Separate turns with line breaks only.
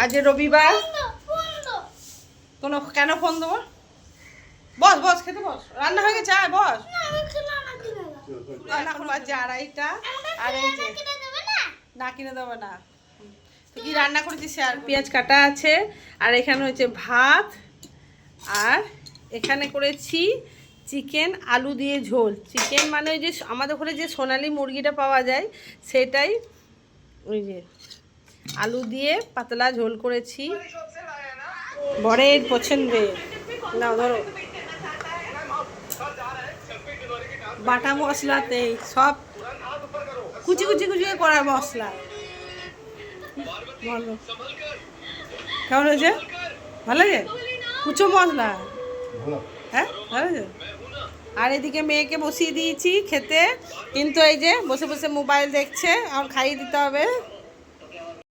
আজ রবিবার কেন ফোন দেবো? বস বস খেতে বস, রান্না হয়ে গেছে, আয় বস। এখন বাজছে 2:30টা আর এই যে না কিনে দেবো না। তো কি রান্না করেছি আর পেঁয়াজ কাটা আছে, আর এখানে হচ্ছে ভাত, আর এখানে করেছি চিকেন আলু দিয়ে ঝোল। চিকেন মানে ওই যে আমাদের ঘরে যে সোনালি মুরগিটা পাওয়া যায় সেটাই, ওই যে আলু দিয়ে পাতলা ঝোল করেছি, বরের পছন্দের। নাও ধরো, বাটা মশলাতে সব কুচি কুচি কুচি করা মশলা। বলো কেমন হয়েছে? ভালো লাগে? কুচো মশলা, হ্যাঁ ভালো হয়েছে। আর এদিকে মেয়েকে বসিয়ে দিয়েছি খেতে, কিন্তু এই যে বসে বসে মোবাইল দেখছে, আমার খাইয়ে দিতে হবে।